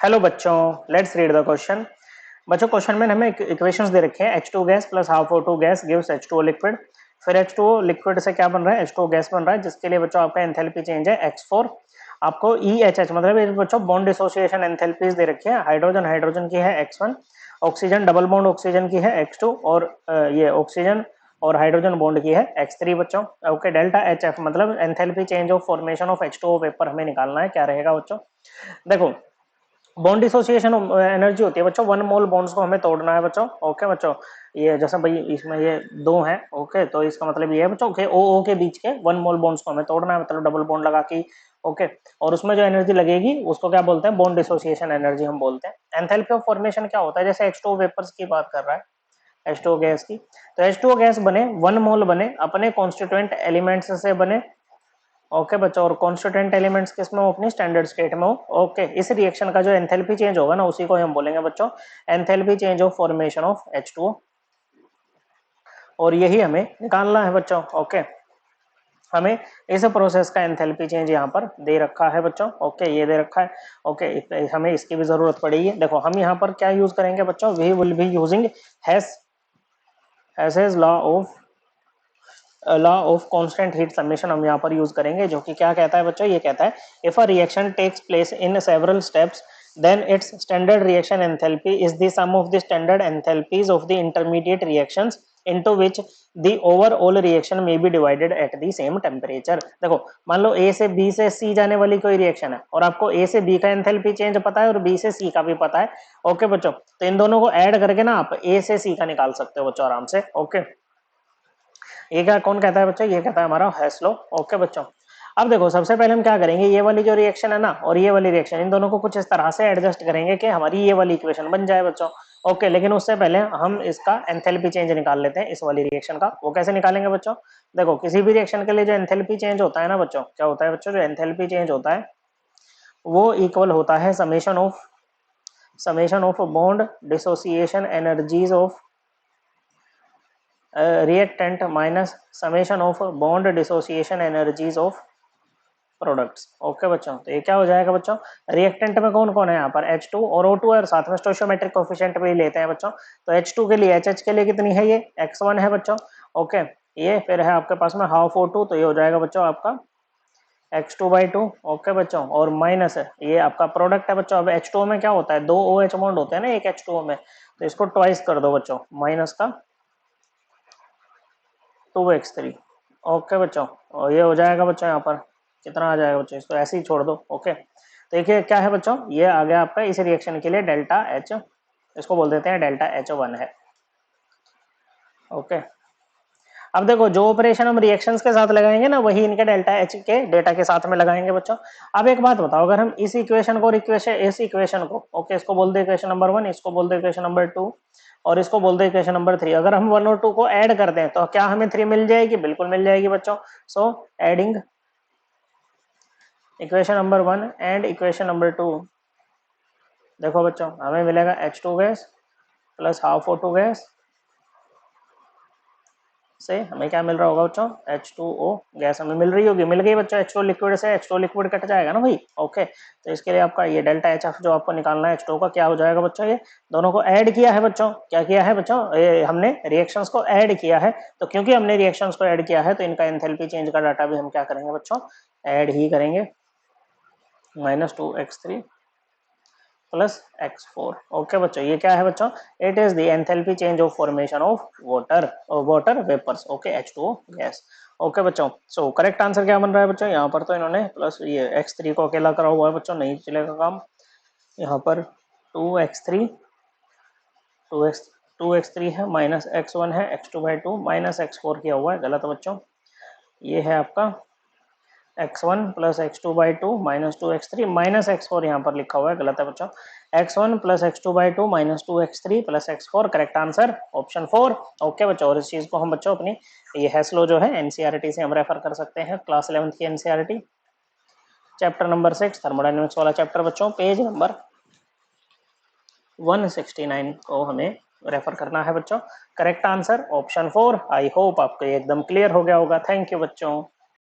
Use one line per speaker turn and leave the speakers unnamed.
Hello बच्चों, let's read the question. बच्चों question में हमें इक्वेशंस दे रखे हैं। H2 gas plus half O2 gas gives H2O liquid. फिर H2O लिक्विड से क्या बन रहा है, H2O गैस बन रहा है, जिसके लिए बच्चों आपका एंथैल्पी चेंज है x4। आपको EHH मतलब ये बच्चों बॉन्ड डिसोसिएशन एंथैल्पीज दे रखी है। हाइड्रोजन हाइड्रोजन की है x1, oxygen double bond oxygen की है x2 और ये ऑक्सीजन और हाइड्रोजन बॉन्ड की है x3 बच्चों। ओके, डेल्टा HF मतलब enthalpy change of formation of H2O vapour हमें निकालना है। क्या रहेगा बच्चों, देखो बॉन्ड डिसोसिएशन एनर्जी होती है बच्चों, वन मोल बॉन्ड्स को हमें तोड़ना है बच्चों। ओके बच्चों, ये जैसा भाई इसमें ये दो हैं, ओके, तो इसका मतलब ये है बच्चों कि ओ ओ के बीच के वन मोल बॉन्ड्स को हमें तोड़ना है, मतलब डबल बॉन्ड लगा के। ओके, और उसमें जो एनर्जी लगेगी उसको क्या बोलते हैं, बॉन्ड डिसोसिएशन एनर्जी हम बोलते हैं। एंथैल्पी ऑफ फॉर्मेशन क्या होता है, जैसे H2O वेपर्स की बात कर रहा है, H2O गैस की, तो H2O गैस बने, वन मोल बने, अपने कॉन्स्टिट्यूएंट एलिमेंट्स से बने। ओके बच्चों, और कॉन्स्टिट्यूएंट एलिमेंट्स किसमें हो, अपनी स्टैंडर्ड स्टेट में हो। ओके, इस रिएक्शन का जो एंथैल्पी चेंज होगा ना, उसी को हम बोलेंगे बच्चों enthalpy change of formation of H2O, और यही हमें निकालना है बच्चों। ओके, हमें इस प्रोसेस का एंथैल्पी चेंज यहाँ पर दे रखा है बच्चों। ओके, ये दे रखा है। ओके, हमें इसकी भी जरूरत पड़ेगी। देखो हम यहाँ पर क्या यूज करेंगे बच्चों, we will be using Hess's law of constant heat summation हम यहाँ पर यूज करेंगे, जो कि क्या कहता है बच्चों, ये कहता है if a reaction takes place in several steps then its standard reaction enthalpy is the sum of the standard enthalpies of the intermediate reactions into which the overall reaction may be divided at the same temperature। देखो मान लो A से B से C जाने वाली कोई reaction है, और आपको A से B का एंथैल्पी चेंज पता है और B से C का भी पता है। ओके बच्चों, तो इन दोनों को ऐड करके ना आप A से C का निकाल सकते हो बच्चों आराम से। ओके, ये क्या कौन कहता है बच्चों, ये कहता है हमारा हेस्लो। ओके बच्चों, अब देखो सबसे पहले हम क्या करेंगे, ये वाली जो रिएक्शन है ना और ये वाली रिएक्शन, इन दोनों को कुछ इस तरह से एडजस्ट करेंगे कि हमारी ये वाली इक्वेशन बन जाए बच्चों। ओके, लेकिन उससे पहले हम इसका एंथैल्पी चेंज निकाल लेते हैं इस वाली रिएक्शन का। वो कैसे निकालेंगे बच्चों, देखो किसी भी रिएक्शन के लिए जो एंथैल्पी चेंज होता है ना बच्चों, क्या होता है बच्चों, जो एंथैल्पी चेंज होता है वो इक्वल होता है summation of bond dissociation energies of reactant minus summation of bond dissociation energies of products. Okay बच्चों, तो ये क्या हो जाएगा बच्चों, रिएक्टेंट में कौन कौन है यहाँ पर H2 और O2 है, और साथ में स्टोइचियोमेट्रिक कोएफिशिएंट भी लेते हैं बच्चों। तो H2 के लिए HH के लिए कितनी है, ये x1 है बच्चों। ओके, ये फिर है आपके पास में हाफ O2, तो ये हो जाएगा बच्चों आपका x2/2। ओके बच्चों, और माइनस है ये आपका प्रोडक्ट है बच्चों। अब H2O में क्या होता है, दो OH बॉन्ड होते हैं ना एक H2O में, तो इसको ट्वाइस कर दो बच्चों, माइनस का 2x3। ओके बच्चों, और ये हो जाएगा बच्चों, यहाँ पर कितना आ जाएगा बच्चों, इसको ऐसे ही छोड़ दो। ओके, तो देखिए क्या है बच्चों, ये आ गया आपका इस रिएक्शन के लिए डेल्टा H, इसको बोल देते हैं डेल्टा H1 है। ओके, अब देखो जो ऑपरेशन हम रिएक्शंस के साथ लगाएंगे ना, वही इनके डेल्टा H के डेटा के साथ में लगाएंगे बच्चों। अब एक बात बताओ, अगर हम इस इक्वेशन को इस इक्वेशन को, ओके, इसको बोल दे इक्वेशन नंबर 1, इसको बोल दे इक्वेशन नंबर 2, और इसको बोल दे इक्वेशन नंबर 3, अगर हम 1 और 2 को ऐड कर दें तो क्या हमें 3 मिल जाएगी, बिल्कुल मिल जाएगी बच्चों। So adding equation number 1 and equation number 2, देखो बच्चों हमें मिलेगा H2 gas plus half O2 gas से हमें क्या मिल रहा होगा बच्चों, H2O गैस हमें मिल रही होगी, मिल गई बच्चों। H2O लिक्विड से H2O लिक्विड कट जाएगा ना भाई। ओके, तो इसके लिए आपका ये डेल्टा HF जो आपको निकालना है H2O का, क्या हो जाएगा बच्चों, ये दोनों को ऐड किया है बच्चों। क्या किया है बच्चों, ये हमने रिएक्शंस को ऐड किया है, तो क्योंकि हमने रिएक्शंस को ऐड किया है तो इनका एंथैल्पी चेंज का डाटा भी हम क्या करेंगे बच्चों, ऐड ही करेंगे, -2x3 प्लस x4। ओके बच्चों, ये क्या है बच्चों, it is the enthalpy change of formation of water vapours. Okay, H2O gas. Okay बच्चों, सो करेक्ट आंसर क्या बन रहा है बच्चों, यहाँ पर तो इन्होंने प्लस ये x3 को अकेला करा हुआ है बच्चों, नहीं चलेगा काम। यहाँ पर 2x3 2x3 है, माइनस x1 है, x2/2 माइनस x4 किया हुआ है, गलत बच्चों। ये है आपका x1 plus x2/2 minus 2x3 minus x4, यहाँ पर लिखा हुआ है, गलत है बच्चों। x1 plus x2/2 minus 2x3 plus x4, correct answer option 4। Okay बच्चों, और इस चीज को हम बच्चों अपनी ये हेस्लो जो है एनसीईआरटी से हम रेफर कर सकते हैं, क्लास 11th की एनसीईआरटी, चैप्टर नंबर 6 थर्मोडायनेमिक्स वाला चैप्टर बच्चों, पेज नंबर 169 को हमें रेफर करना है बच्चों। Correct answer option 4। I hope आपको एकदम क्लियर हो गया होगा। थैंक यू बच्चों।